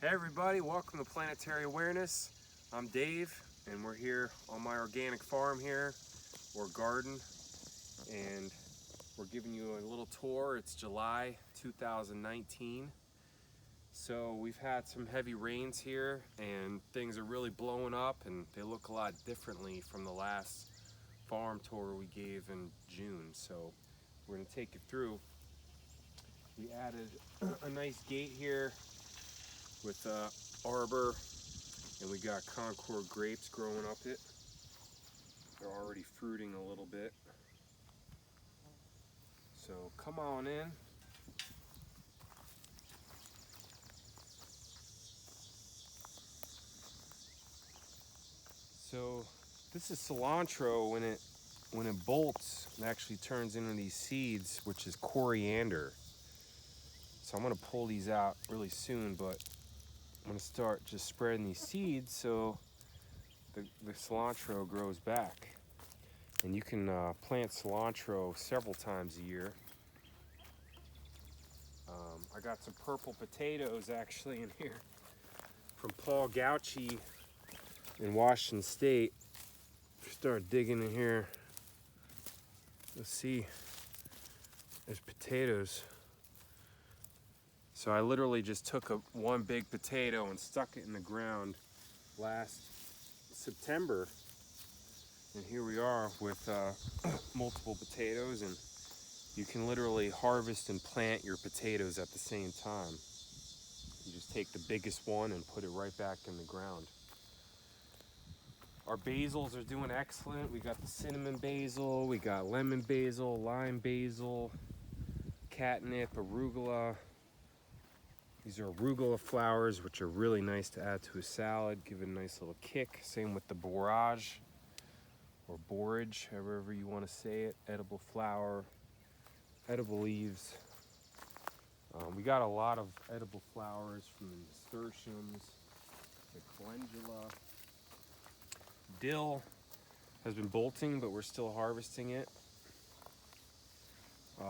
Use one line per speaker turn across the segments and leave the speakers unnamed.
Hey everybody, welcome to Planetary Awareness. I'm Dave and we're here on my organic farm here, or garden, and we're giving you a little tour. It's July 2019. So we've had some heavy rains here and things are really blowing up and they look a lot differently from the last farm tour we gave in June. So we're gonna take you through. We added a nice gate here with arbor, and we got Concord grapes growing up it. They're already fruiting a little bit. So come on in. So this is cilantro. When it bolts, it actually turns into these seeds, which is coriander. So I'm gonna pull these out really soon, but I'm gonna start just spreading these seeds so the cilantro grows back. And you can plant cilantro several times a year. I got some purple potatoes actually in here from Paul Gauchi in Washington State. Start digging in here. Let's see. There's potatoes. So I literally just took one big potato and stuck it in the ground last September. And here we are with multiple potatoes, and you can literally harvest and plant your potatoes at the same time. You just take the biggest one and put it right back in the ground. Our basils are doing excellent. We got the cinnamon basil, we got lemon basil, lime basil, catnip, arugula. These are arugula flowers, which are really nice to add to a salad, give it a nice little kick. Same with the borage or borage, however you want to say it. Edible flower, edible leaves. We got a lot of edible flowers from the nasturtiums, the calendula. Dill has been bolting, but we're still harvesting it.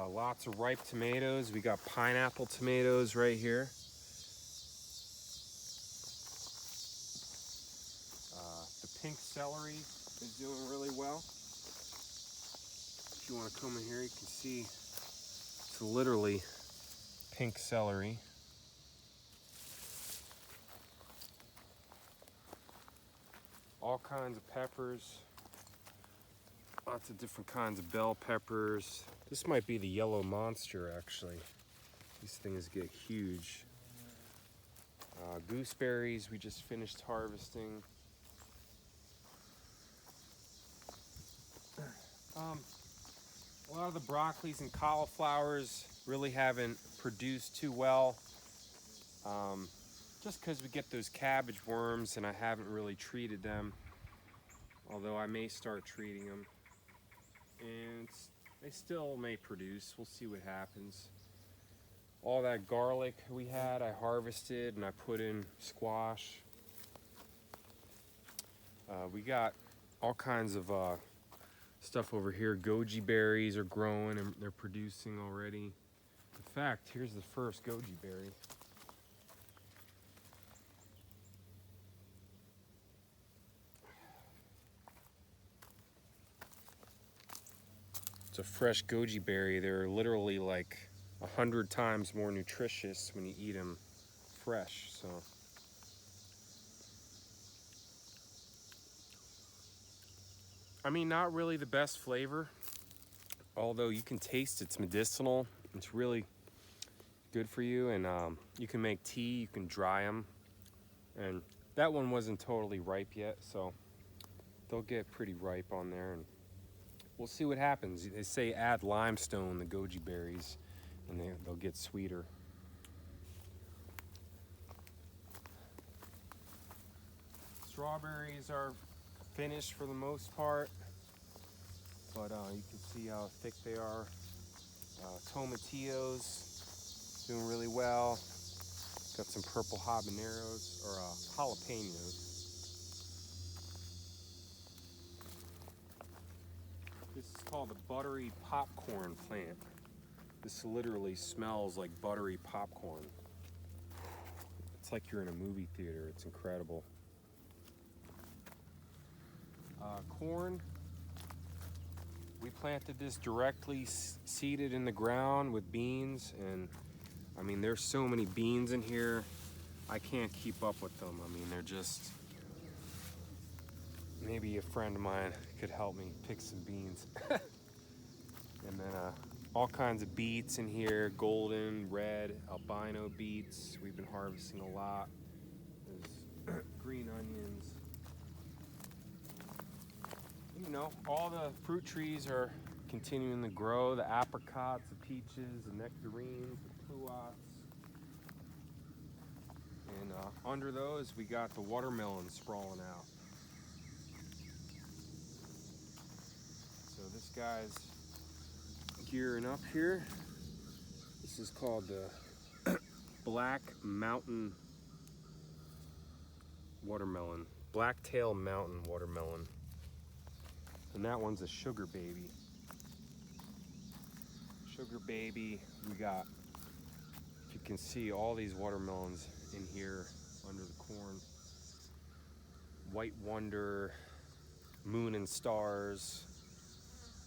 Lots of ripe tomatoes. We got pineapple tomatoes right here. The pink celery is doing really well. If you want to come in here, you can see it's literally pink celery. All kinds of peppers. Lots of different kinds of bell peppers. This might be the yellow monster, actually. These things get huge. Gooseberries we just finished harvesting. A lot of the broccolis and cauliflowers really haven't produced too well. Just because we get those cabbage worms and I haven't really treated them. Although I may start treating them. And they still may produce. We'll see what happens. All that garlic we had, I harvested and I put in squash. We got all kinds of stuff over here. Goji berries are growing and they're producing already. In fact, here's the first goji berry. It's a fresh goji berry. They're literally like 100 times more nutritious when you eat them fresh. So I mean, not really the best flavor, although you can taste it's medicinal. It's really good for you, and you can make tea, you can dry them. And that one wasn't totally ripe yet, so they'll get pretty ripe on there, and we'll see what happens. They say add limestone, the goji berries, and they'll get sweeter. Strawberries are finished for the most part, but you can see how thick they are. Tomatillos doing really well. Got some purple habaneros or jalapenos. This is called a buttery popcorn plant. This literally smells like buttery popcorn. It's It's like you're in a movie theater. It's incredible. Corn. We planted this directly seeded in the ground with beans, and I mean, there's so many beans in here. I can't keep up with them. I mean, they're just, maybe a friend of mine could help me pick some beans. And then all kinds of beets in here, golden, red, albino beets. We've been harvesting a lot. There's green onions. You know, all the fruit trees are continuing to grow. The apricots, the peaches, the nectarines, the pluots. And under those, we got the watermelon sprawling out. So this guy's gearing up here. This is called the Black Mountain watermelon. Blacktail Mountain watermelon. And that one's a sugar baby. Sugar baby. We got, if you can see, all these watermelons in here under the corn. White Wonder, Moon and Stars,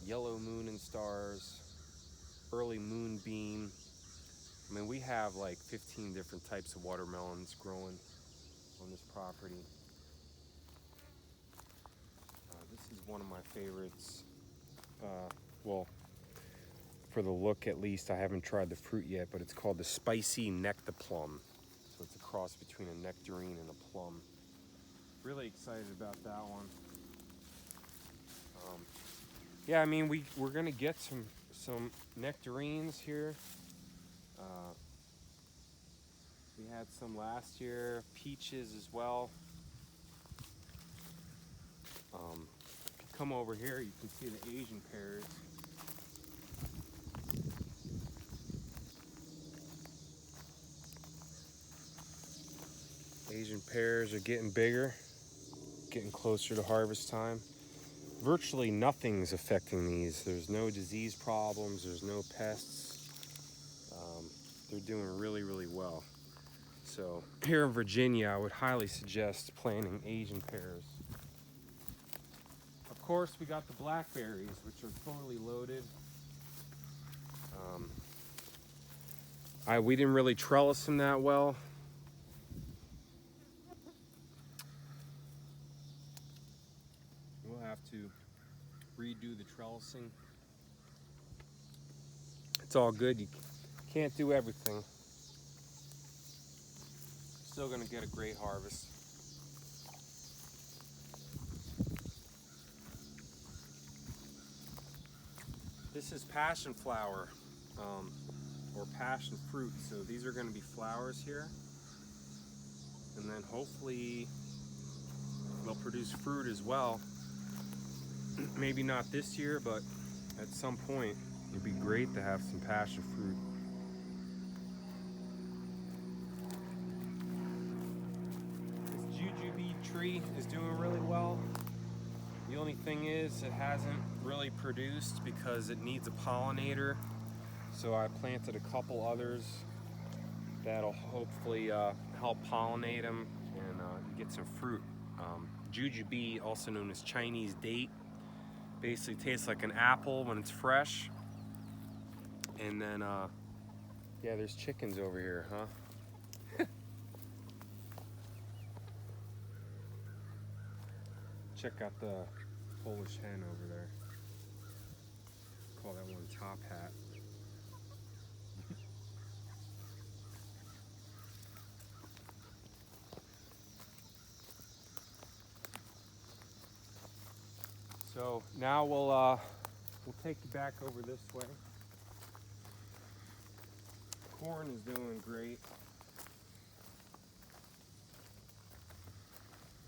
Yellow Moon and Stars, Early Moonbeam. I mean, we have like 15 different types of watermelons growing on this property. This is one of my favorites. Well, for the look at least, I haven't tried the fruit yet, but it's called the Spicy Nectaplum. So it's a cross between a nectarine and a plum. Really excited about that one. Yeah, I mean, we're gonna get some nectarines here. We had some last year, peaches as well. If you come over here, you can see the Asian pears. Asian pears are getting bigger, getting closer to harvest time. Virtually nothing's affecting these. There's no disease problems, there's no pests. They're doing really, really well. So here in Virginia, I would highly suggest planting Asian pears. Of course, we got the blackberries, which are totally loaded. We didn't really trellis them that well. We'll have to redo the trellising. It's all good. You can't do everything. Still gonna get a great harvest. This is passion flower, or passion fruit. So these are gonna be flowers here. And then hopefully they'll produce fruit as well. Maybe not this year, but at some point it'd be great to have some passion fruit. This jujube tree is doing really well. The only thing is it hasn't really produced because it needs a pollinator. So I planted a couple others that'll hopefully help pollinate them and get some fruit. Jujube, also known as Chinese date, basically tastes like an apple when it's fresh. And then, yeah, there's chickens over here, huh? Check out the Polish hen over there. Call that one Top Hat. So now we'll take you back over this way. Corn is doing great.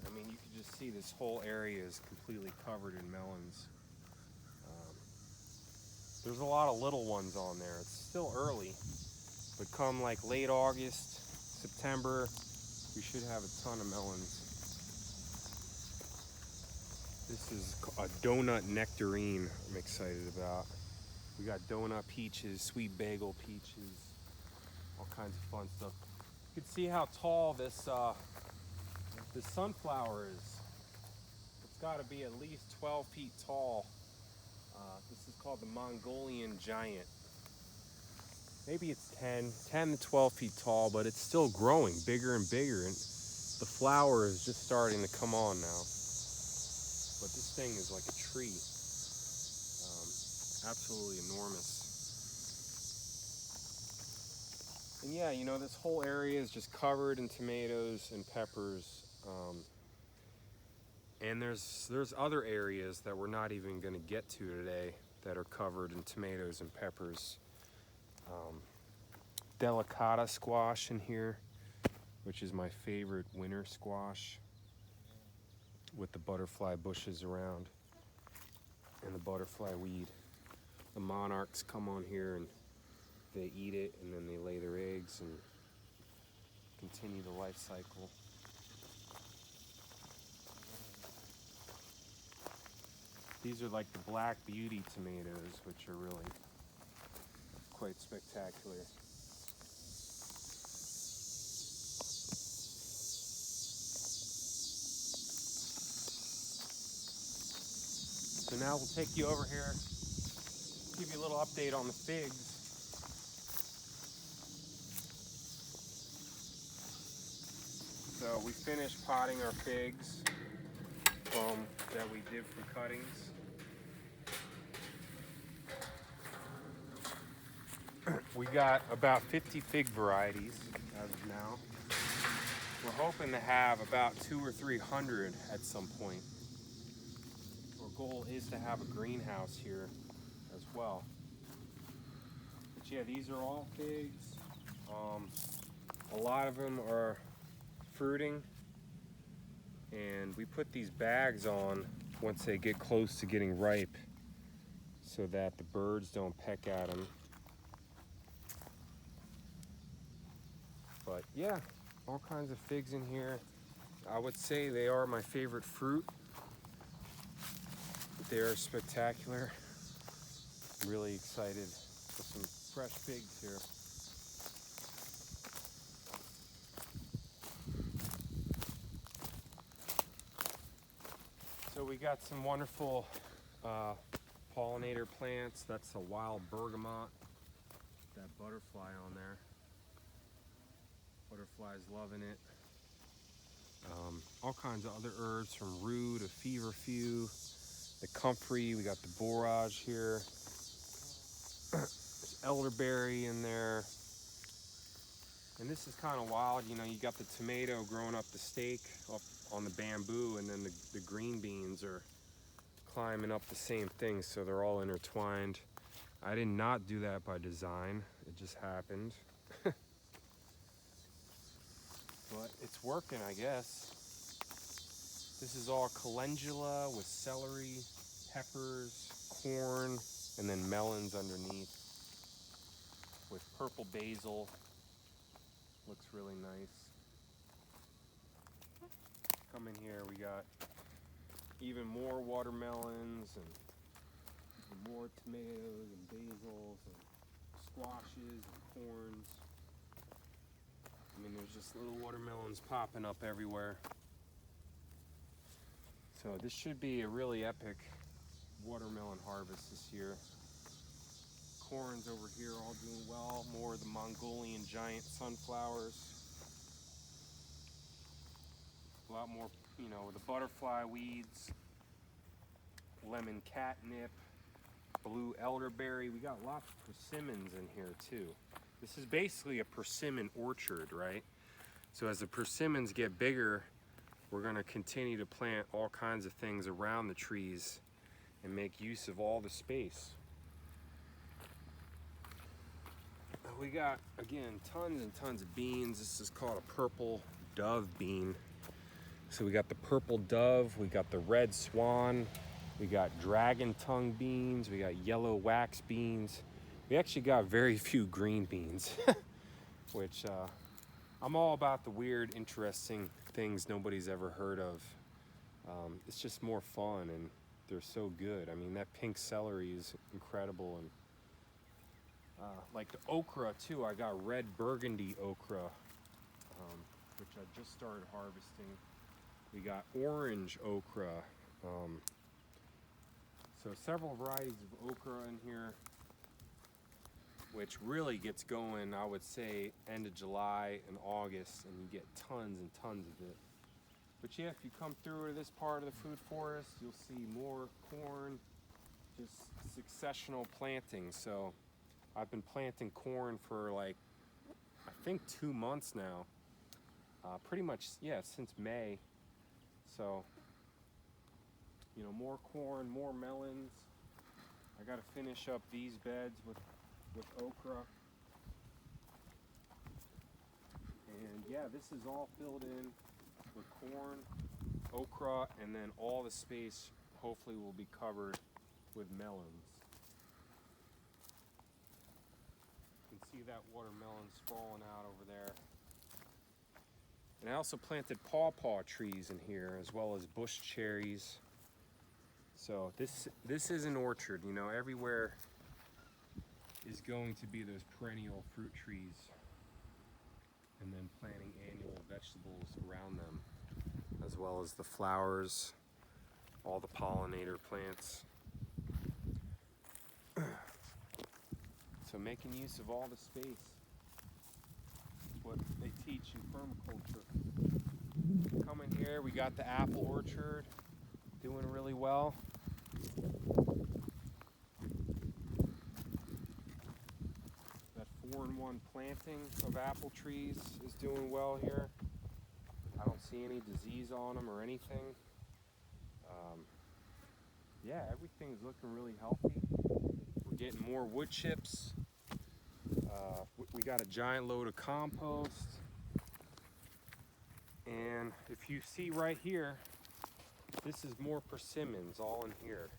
I mean, you can just see this whole area is completely covered in melons. There's a lot of little ones on there. It's still early, but come like late August, September, we should have a ton of melons. This is a donut nectarine I'm excited about. We got donut peaches, sweet bagel peaches, all kinds of fun stuff. can see how tall this sunflower is. It's got to be at least 12 feet tall. This is called the Mongolian giant. Maybe it's 10 to 12 feet tall, but it's still growing bigger and bigger, and the flower is just starting to come on now. But this thing is like a tree. Absolutely enormous. And yeah, you know, this whole area is just covered in tomatoes and peppers. And there's other areas that we're not even going to get to today that are covered in tomatoes and peppers. Delicata squash in here, which is my favorite winter squash, with the butterfly bushes around and the butterfly weed. The monarchs come on here and they eat it, and then they lay their eggs and continue the life cycle. These are like the Black Beauty tomatoes, which are really quite spectacular. So now we'll take you over here, give you a little update on the figs. So we finished potting our figs that we did from cuttings. We got about 50 fig varieties as of now. We're hoping to have about 200 or 300 at some point. Our goal is to have a greenhouse here as well. But yeah, these are all figs. A lot of them are fruiting, and we put these bags on once they get close to getting ripe so that the birds don't peck at them. But yeah, all kinds of figs in here. I would say they are my favorite fruit. They are spectacular. I'm really excited for some fresh figs here. So we got some wonderful pollinator plants. That's a wild bergamot. That butterfly on there. Butterfly's loving it. All kinds of other herbs, from rue to feverfew, the comfrey. We got the borage here. There's elderberry in there. And this is kind of wild. You know, you got the tomato growing up the stake up on the bamboo, and then the green beans are climbing up the same thing, so they're all intertwined. I did not do that by design. It just happened. But it's working, I guess. This is all calendula with celery, peppers, corn, and then melons underneath with purple basil. Looks really nice. Come in here, we got even more watermelons and more tomatoes and basils and squashes and corns. I mean, there's just little watermelons popping up everywhere. So this should be a really epic watermelon harvest this year. Corns over here all doing well. More of the Mongolian giant sunflowers. A lot more, you know, the butterfly weeds, lemon catnip, blue elderberry. We got lots of persimmons in here too. This is basically a persimmon orchard, right? So as the persimmons get bigger, we're going to continue to plant all kinds of things around the trees and make use of all the space. We got, again, tons and tons of beans. This is called a purple dove bean. So we got the purple dove, we got the red swan, we got dragon tongue beans, we got yellow wax beans. We actually got very few green beans, which I'm all about the weird, interesting things nobody's ever heard of. It's just more fun, and they're so good. I mean, that pink celery is incredible. And like the okra too, I got red burgundy okra. which I just started harvesting. We got orange okra. So several varieties of okra in here, which really gets going, I would say, end of July and August, and you get tons and tons of it. But yeah, if you come through to this part of the food forest, you'll see more corn, just successional planting. So I've been planting corn for like, I think 2 months now. Pretty much, yeah, since May. So, you know, more corn, more melons. I gotta finish up these beds with okra. And yeah, this is all filled in with corn, okra, and then all the space hopefully will be covered with melons. You can see that watermelon sprawling out over there. And I also planted pawpaw trees in here, as well as bush cherries. So this is an orchard, you know, everywhere is going to be those perennial fruit trees, and then planting annual vegetables around them, as well as the flowers, all the pollinator plants. So making use of all the space is what they teach in permaculture. Coming here, we got the apple orchard doing really well. That 4-in-1 planting of apple trees is doing well here. I don't see any disease on them or anything. Yeah, everything's looking really healthy. We're getting more wood chips. We got a giant load of compost. And if you see right here, this is more persimmons all in here.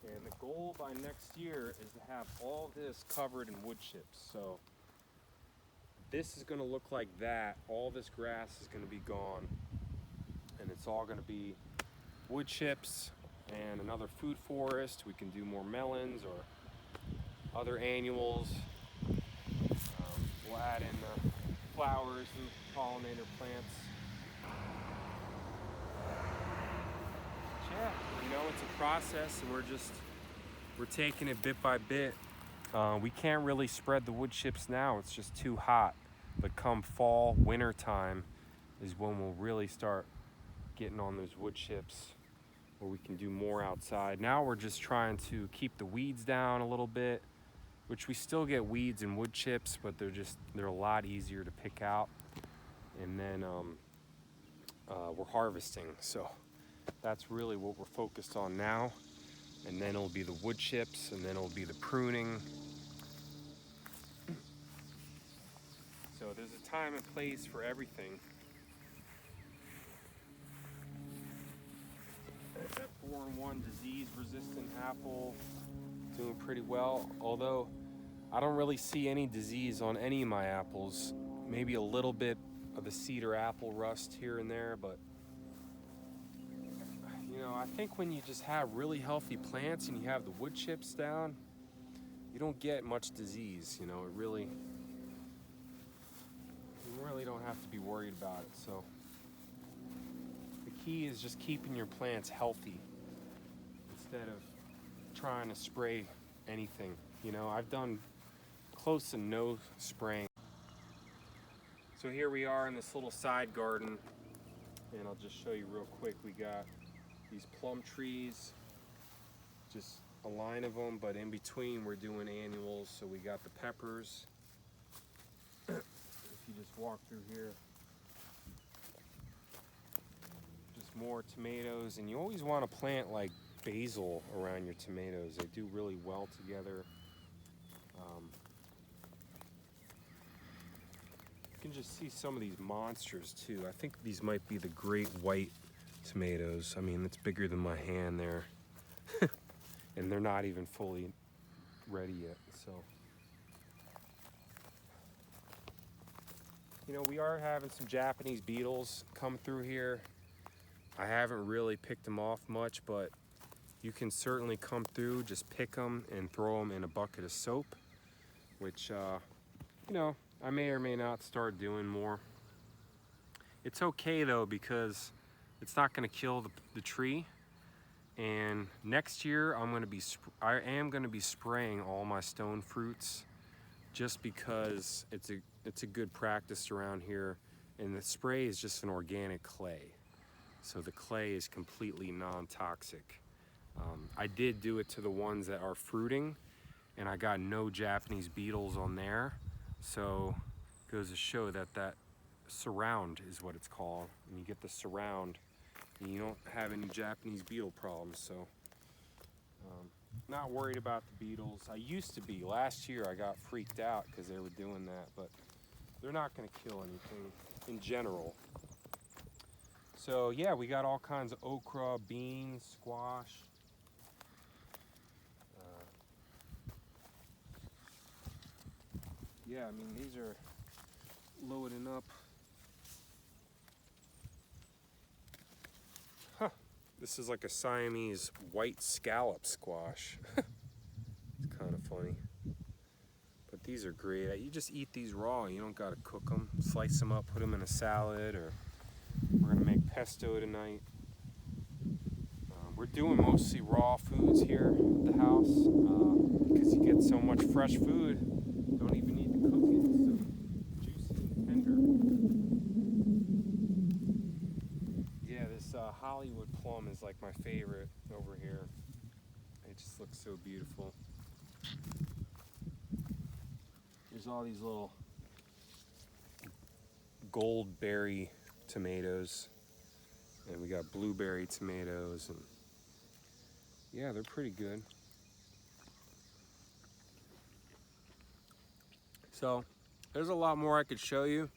And the goal by next year is to have all this covered in wood chips. So this is going to look like that. All this grass is going to be gone. And it's all going to be wood chips and another food forest. We can do more melons or other annuals. We'll add in the flowers and pollinator plants. Yeah, you know, it's a process, and we're taking it bit by bit. We can't really spread the wood chips now, it's just too hot. But come fall, winter time is when we'll really start getting on those wood chips, where we can do more outside. Now we're just trying to keep the weeds down a little bit, which we still get weeds in wood chips, but they're a lot easier to pick out. And then we're harvesting. So that's really what we're focused on now. And then it'll be the wood chips, and then it'll be the pruning. So there's a time and place for everything. That 4-in-1 disease-resistant apple doing pretty well, although I don't really see any disease on any of my apples. Maybe a little bit of the cedar apple rust here and there, but you know, I think when you just have really healthy plants and you have the wood chips down, you don't get much disease. You know, you really don't have to be worried about it. So the key is just keeping your plants healthy instead of trying to spray anything. You know, I've done close to no spraying. So here we are in this little side garden, and I'll just show you real quick. We got these plum trees, just a line of them, but in between we're doing annuals. So we got the peppers. If you just walk through here, just more tomatoes. And you always want to plant like basil around your tomatoes. They do really well together. You can just see some of these monsters too. I think these might be the great white tomatoes. I mean, it's bigger than my hand there. And they're not even fully ready yet. So, you know, we are having some Japanese beetles come through here. I haven't really picked them off much, but you can certainly come through, just pick them and throw them in a bucket of soap, which, you know, I may or may not start doing more. It's okay though, because it's not going to kill the tree. And next year I am going to be spraying all my stone fruits, just because it's a good practice around here. And the spray is just an organic clay, so the clay is completely non-toxic. I did do it to the ones that are fruiting, and I got no Japanese beetles on there. So it goes to show that that surround is what it's called. And you get the surround, and you don't have any Japanese beetle problems. So not worried about the beetles. I used to be. Last year I got freaked out because they were doing that, but they're not going to kill anything in general. So yeah, we got all kinds of okra, beans, squash. Yeah, I mean, these are loading up. Huh, this is like a Siamese white scallop squash. It's kind of funny. But these are great. You just eat these raw. You don't gotta cook them. Slice them up, put them in a salad, or we're gonna make pesto tonight. We're doing mostly raw foods here at the house because you get so much fresh food. Don't even need to cook it. It's so juicy and tender. Yeah, this Hollywood plum is like my favorite over here. It just looks so beautiful. There's all these little goldberry tomatoes, and we got blueberry tomatoes, and yeah, they're pretty good. So there's a lot more I could show you,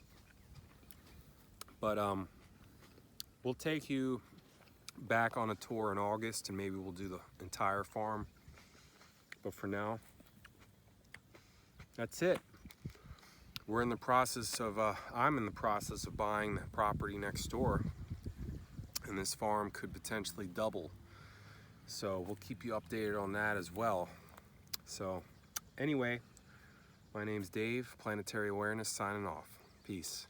but we'll take you back on a tour in August, and maybe we'll do the entire farm. But for now, that's it. We're in the process of, I'm in the process of buying the property next door, and this farm could potentially double. So we'll keep you updated on that as well. So anyway, my name's Dave, Planetary Awareness, signing off. Peace.